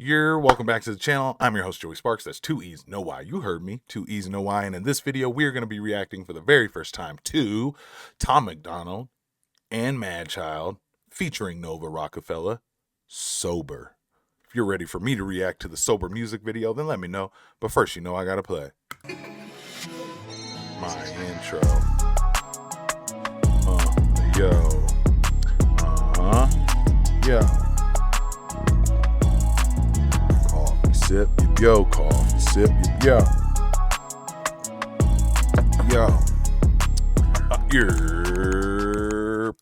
You're welcome back to the channel. I'm your host, Joey Sparks. That's 2 E's, no Y. You heard me. 2 E's, no Y. And in this video, we're going to be reacting for the very first time to Tom McDonald and Madchild featuring Nova Rockerfeller, Sober. If you're ready for me to react to the Sober music video, then let me know. But first, you know I got to play my intro. Yo. Sip, yo, coffee, sip, yo.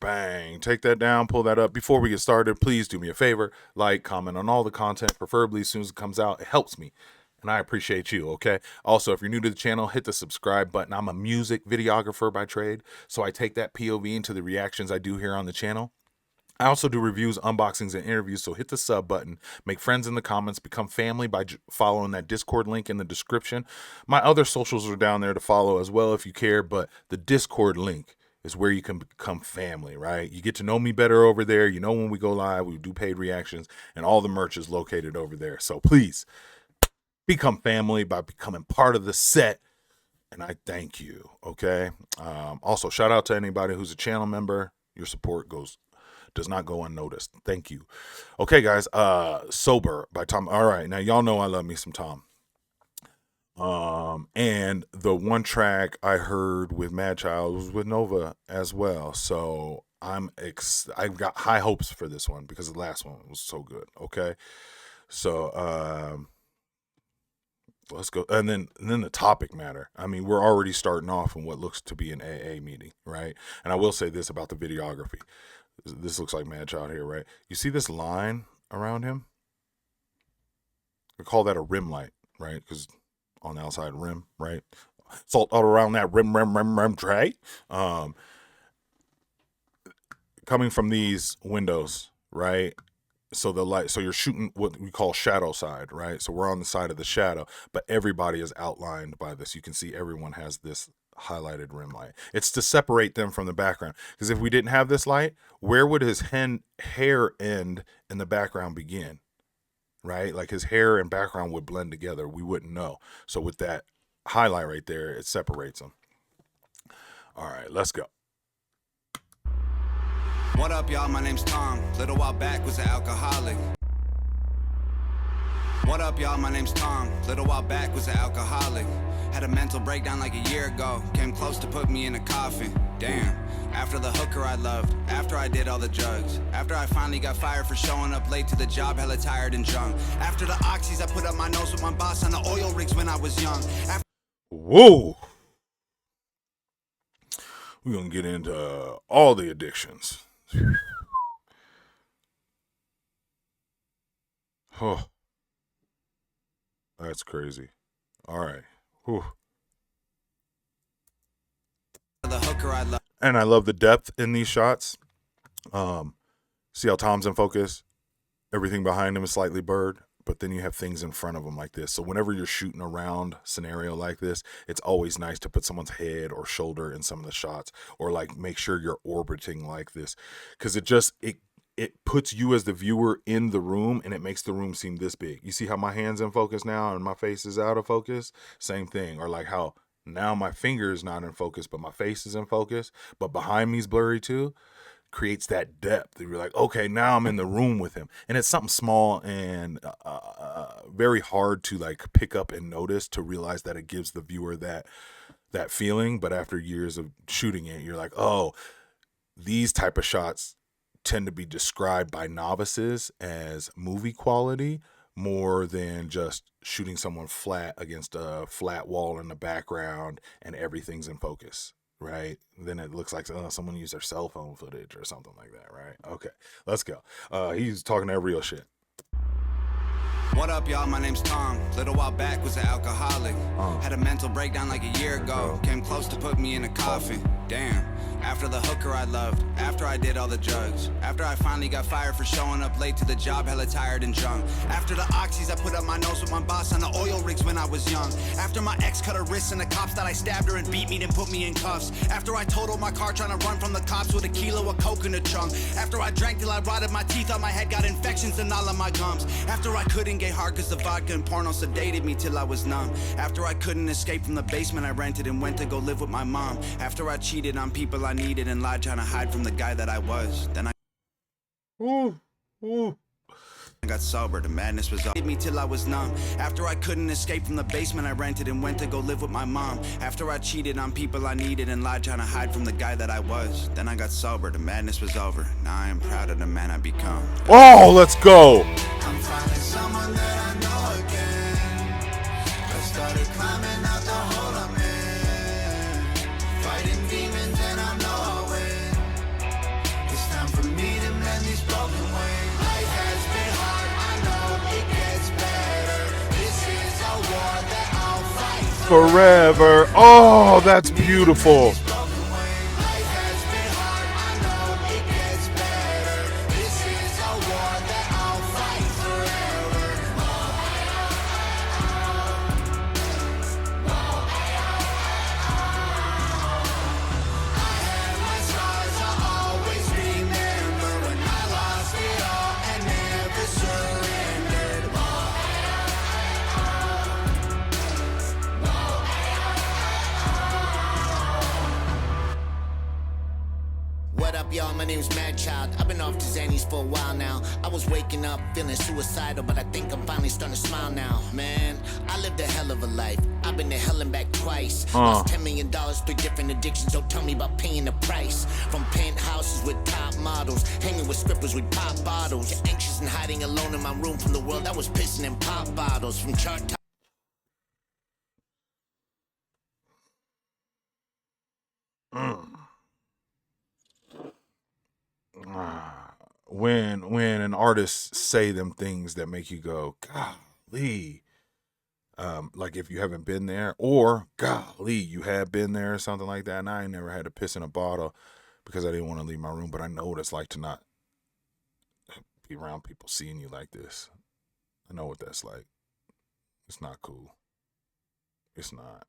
Bang. Take that down, pull that up. Before we get started, please do me a favor. Like, comment on all the content, preferably as soon as it comes out. It helps me, and I appreciate you, okay? Also, if you're new to the channel, hit the subscribe button. I'm a music videographer by trade, so I take that POV into the reactions I do here on the channel. I also do reviews, unboxings, and interviews, so hit the sub button, make friends in the comments, become family by following that Discord link in the description. My other socials are down there to follow as well if you care, but the Discord link is where you can become family, right? You get to know me better over there. You know when we go live, we do paid reactions, and all the merch is located over there. So please become family by becoming part of the set, and I thank you, okay? Also, shout out to anybody who's a channel member. Your support does not go unnoticed. Thank you. Okay, guys. Sober by Tom. All right, now y'all know I love me some Tom. And the one track I heard with Madchild was with Nova as well. So I've got high hopes for this one because the last one was so good. Okay, so let's go. And then the topic matter. I mean, we're already starting off in what looks to be an AA meeting, right? And I will say this about the videography. This looks like Madchild here, right? You see this line around him? We call that a rim light, right? Because on the outside rim, right? Salt all around that rim tray. Coming from these windows, right? So the light, so you're shooting what we call shadow side, right? So we're on the side of the shadow, but everybody is outlined by this. You can see everyone has this highlighted rim light. It's to separate them from the background, because if we didn't have this light, where would his hair end and the background begin, right? Like his hair and background would blend together. We wouldn't know. So with that highlight right there, it separates them. All right, let's go. What up, y'all? My name's Tom. Little while back was an alcoholic. What up, y'all? My name's Tom. Little while back was an alcoholic. Had a mental breakdown like a year ago. Came close to put me in a coffin. Damn. After the hooker I loved. After I did all the drugs. After I finally got fired for showing up late to the job, hella tired and drunk. After the oxys, I put up my nose with my boss on the oil rigs when I was young. Whoa. We're going to get into all the addictions. Oh. That's crazy. All right. Whew. The hooker I love. And I love the depth in these shots. See how Tom's in focus? Everything behind him is slightly blurred, but then you have things in front of him like this. So whenever you're shooting around scenario like this, it's always nice to put someone's head or shoulder in some of the shots, or like make sure you're orbiting like this, because it puts you as the viewer in the room, and it makes the room seem this big. You see how my hand's in focus now and my face is out of focus? Same thing. Or like how now my finger is not in focus, but my face is in focus, but behind me is blurry too. Creates that depth. You're like, okay, now I'm in the room with him. And it's something small and very hard to like pick up and notice, to realize that it gives the viewer that feeling. But after years of shooting it, you're like, oh, these type of shots tend to be described by novices as movie quality more than just shooting someone flat against a flat wall in the background and everything's in focus, right? Then it looks like someone used their cell phone footage or something like that, right? Okay, let's go. He's talking that real shit. What up, y'all? My name's Tom. Little while back was an alcoholic. Had a mental breakdown like a year ago. Came close to put me in a coffin. Damn. After the hooker I loved, after I did all the drugs, after I finally got fired for showing up late to the job, hella tired and drunk. After the oxys I put up my nose with my boss on the oil rigs when I was young. After my ex cut her wrists and the cops thought I stabbed her and beat me, then put me in cuffs. After I totaled my car trying to run from the cops with a kilo of coke in the trunk. After I drank till I rotted my teeth out my head, got infections in all of my gums. After I couldn't get hard cause the vodka and porno sedated me till I was numb. After I couldn't escape from the basement I rented and went to go live with my mom. After I cheated on people I needed and lied trying to hide from the guy that I was. Then I got sober, the madness was up me till I was numb. After I couldn't escape from the basement I rented and went to go live with my mom. After I cheated on people I needed and lied trying to hide from the guy that I was. Then I got sober, the madness was over. Now I am proud of the man I become. Oh, let's go. I'm finding someone that I know again. I started climbing out the hole I'm in, fighting demons and I know I win. It's time for me to mend these broken wings. Life has been hard, I know it gets better. This is a war that I'll fight Forever. Oh, that's beautiful. What up, y'all? My name's Madchild. I've been off to Xannies for a while now. I was waking up feeling suicidal, but I think I'm finally starting to smile now. Man, I lived a hell of a life. I've been to hell and back twice. Lost $10 million through different addictions. Don't tell me about paying the price. From penthouses with top models, hanging with strippers with pop bottles. You're anxious and hiding alone in my room from the world. I was pissing in pop bottles. From chart top. When an artist say them things that make you go, golly, like if you haven't been there, or golly, you have been there or something like that. And I ain't never had to piss in a bottle because I didn't want to leave my room, but I know what it's like to not be around people seeing you like this. I know what that's like. It's not cool. It's not.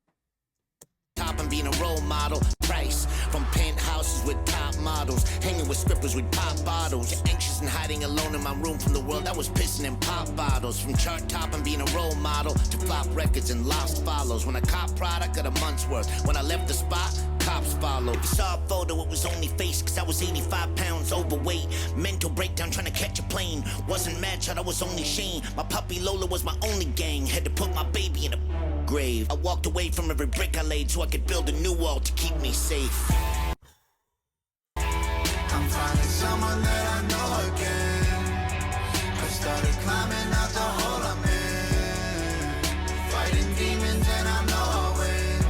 Top and being a role model. Price from penthouses with top models, hanging with strippers with pop bottles. You're anxious and hiding alone in my room from the world. I was pissing in pop bottles. From chart top and being a role model to flop records and lost follows. When I cop product, got a month's worth. When I left the spot, cops followed. You saw a photo, it was only face, cause I was 85 pounds overweight. Mental breakdown trying to catch a plane. Wasn't mad, child, I was only Shane. My puppy Lola was my only gang. Had to put my baby in a grave. I walked away from every brick I laid so I could build a new wall to keep me safe. I'm finding someone that I know again. I started climbing out the hole I'm in, fighting demons and I know I win.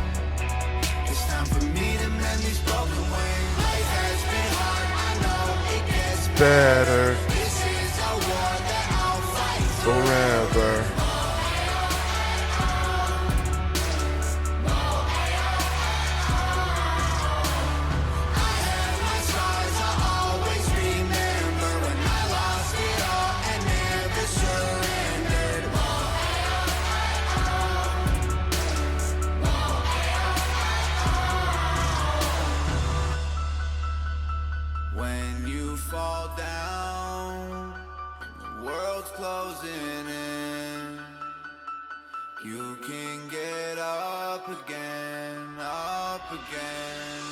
It's time for me to mend these broken wings. Life has been hard, I know it gets Better. This is a war that I'll fight Forever. When you fall down, the world's closing in. You can get up again, up again.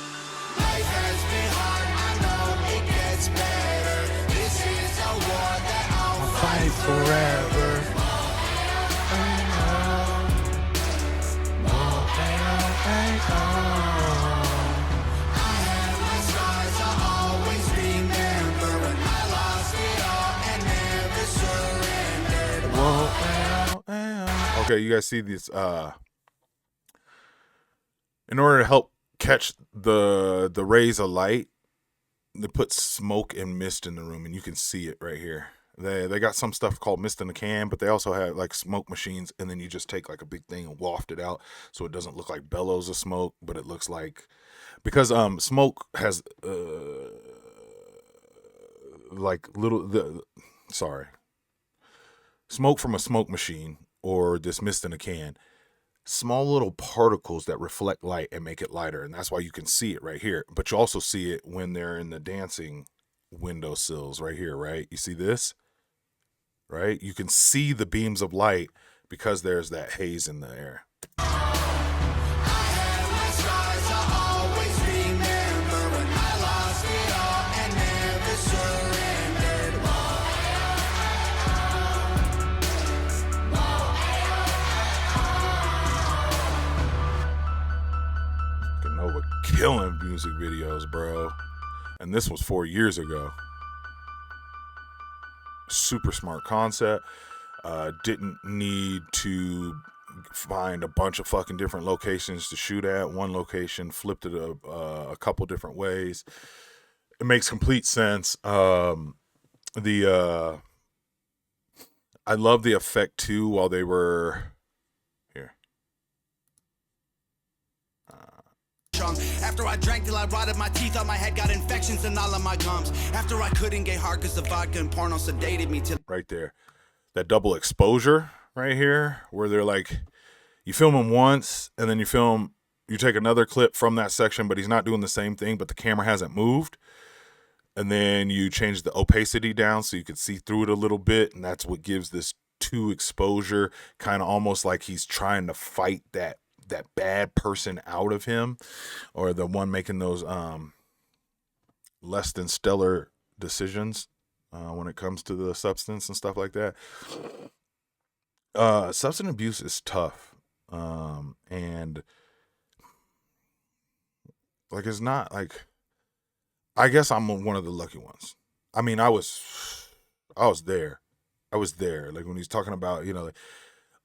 Life has been hard, I know it gets better. This is a war that I'll Fight forever. Okay, you guys see this, in order to help catch the rays of light, they put smoke and mist in the room, and you can see it right here. They got some stuff called mist in a can, but they also have like smoke machines, and then you just take like a big thing and waft it out, so it doesn't look like bellows of smoke, but it looks like, because smoke has like smoke from a smoke machine or this mist in a can, small little particles that reflect light and make it lighter, and that's why you can see it right here. But you also see it when they're in the dancing windowsills right here, right? You see this? Right? You can see the beams of light because there's that haze in the air. Nova killing music videos, bro. And this was 4 years ago. Super smart concept. Didn't need to find a bunch of fucking different locations to shoot at. One location, flipped it a couple different ways. It makes complete sense. I love the effect too while they were here. After I drank till I rotted my teeth, on my head got infections and all of my gums. After I couldn't get hard cause the vodka and porno sedated me till right there. That double exposure right here, where they're like, you film him once and then you take another clip from that section, but he's not doing the same thing, but the camera hasn't moved. And then you change the opacity down so you can see through it a little bit. And that's what gives this two exposure, kind of almost like he's trying to fight that bad person out of him, or the one making those less than stellar decisions when it comes to the substance and stuff like that. Substance abuse is tough. And like, it's not like, I guess I'm one of the lucky ones. I mean, I was there. Like when he's talking about, like,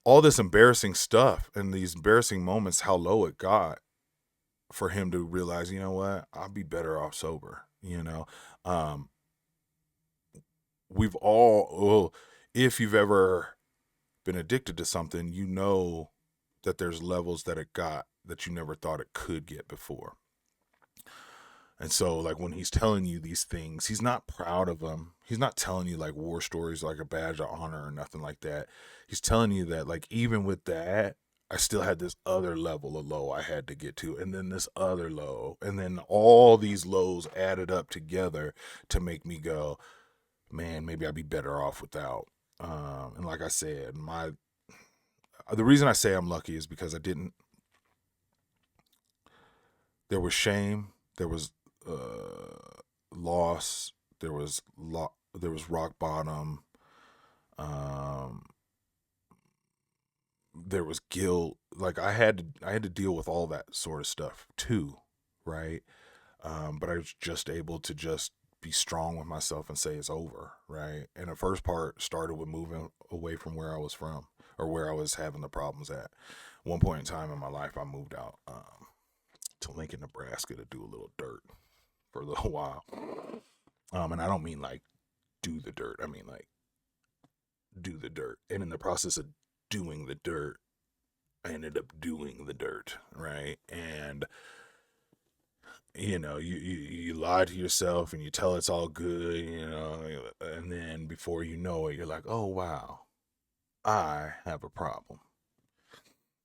all this embarrassing stuff and these embarrassing moments, how low it got for him to realize, you know what, I'll be better off sober. We've all, if you've ever been addicted to something, you know that there's levels that it got that you never thought it could get before. And so, like, when he's telling you these things, he's not proud of them. He's not telling you, like, war stories like a badge of honor or nothing like that. He's telling you that, like, even with that, I still had this other level of low I had to get to, and then this other low, and then all these lows added up together to make me go, man, maybe I'd be better off without. And like I said, the reason I say I'm lucky is because there was shame, there was loss, there was rock bottom, there was guilt. Like, I had to deal with all that sort of stuff too, right? But I was just able to just be strong with myself and say it's over, right? And the first part started with moving away from where I was from, or where I was having the problems at. One point in time in my life, I moved out to Lincoln, Nebraska to do a little dirt for a little while. And I don't mean like do the dirt. I mean like do the dirt. And in the process of doing the dirt, I ended up doing the dirt, right? And you lie to yourself and you tell it's all good, and then before you know it, you're like, oh wow, I have a problem.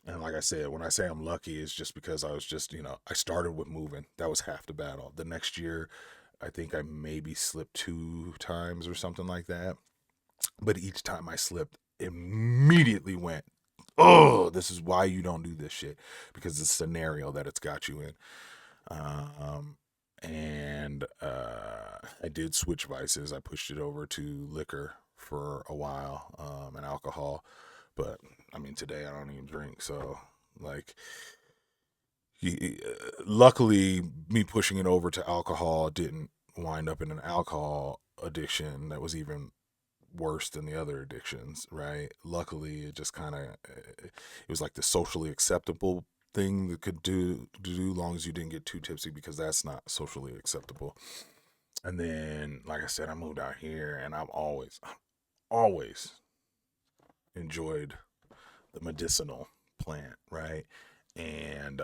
And like I said, when I say I'm lucky, it's just because I was just, I started with moving. That was half the battle. The next year, I think I maybe slipped 2 times or something like that. But each time I slipped, immediately went, oh, this is why you don't do this shit. Because the scenario that it's got you in. I did switch vices. I pushed it over to liquor for a while, and alcohol. But I mean, today I don't even drink. So, like, luckily, me pushing it over to alcohol didn't wind up in an alcohol addiction that was even worse than the other addictions, right? Luckily, it just kind of, it was like the socially acceptable thing that could do long as you didn't get too tipsy, because that's not socially acceptable. And then, like I said, I moved out here, and always enjoyed the medicinal plant, right? And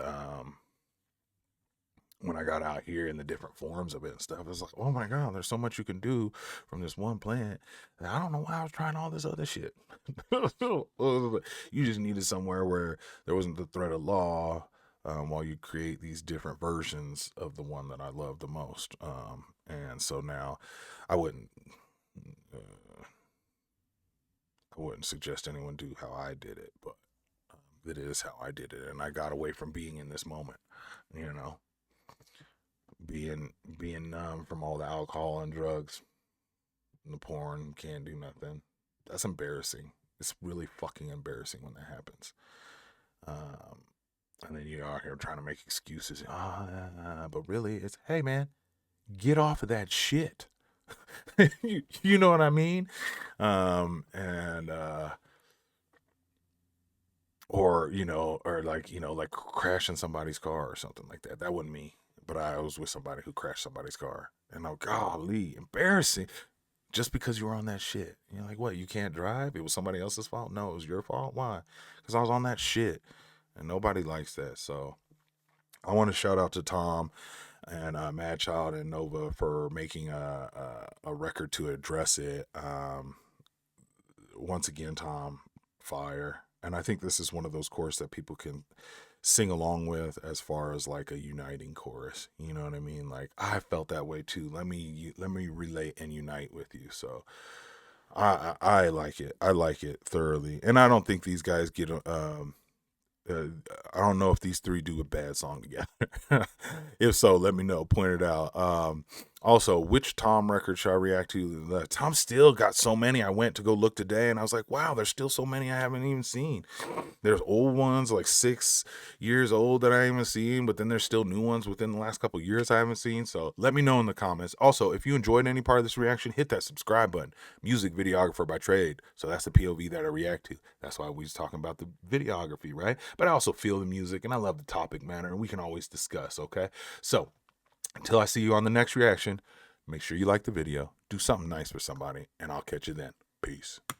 when I got out here in the different forms of it and stuff, it's like, oh my God, there's so much you can do from this one plant. And I don't know why I was trying all this other shit. You just needed somewhere where there wasn't the threat of law, while you create these different versions of the one that I love the most. And so now I wouldn't suggest anyone do how I did it, but it is how I did it. And I got away from being in this moment, you know, being numb from all the alcohol and drugs and the porn, can't do nothing. That's embarrassing. It's really fucking embarrassing when that happens. And then you're out here trying to make excuses. But really, it's, hey man, get off of that shit. you know what I mean? Or like crashing somebody's car or something like that. That wasn't me, but I was with somebody who crashed somebody's car, and I'm, golly, embarrassing. Just because you were on that shit. You're like, what, you can't drive? It was somebody else's fault? No, it was your fault. Why? Because I was on that shit, and nobody likes that. So I want to shout out to Tom and Madchild and Nova for making a record to address it. Once again, Tom, fire. And I think this is one of those choruses that people can sing along with, as far as like a uniting chorus. You know what I mean? Like, I felt that way too. Let me relate and unite with you. So I like it. I like it thoroughly. And I don't think these guys get I don't know if these three do a bad song together. If so, let me know. Point it out. Also, which Tom record should I react to? Tom still got so many. I went to go look today, and I was like, wow, there's still so many I haven't even seen. There's old ones, like 6 years old, that I haven't seen, but then there's still new ones within the last couple years I haven't seen. So let me know in the comments. Also, if you enjoyed any part of this reaction, hit that subscribe button. Music videographer by trade. So that's the POV that I react to. That's why we was talking about the videography, right? But I also feel the music, and I love the topic matter, and we can always discuss, okay? So until I see you on the next reaction, make sure you like the video, do something nice for somebody, and I'll catch you then. Peace.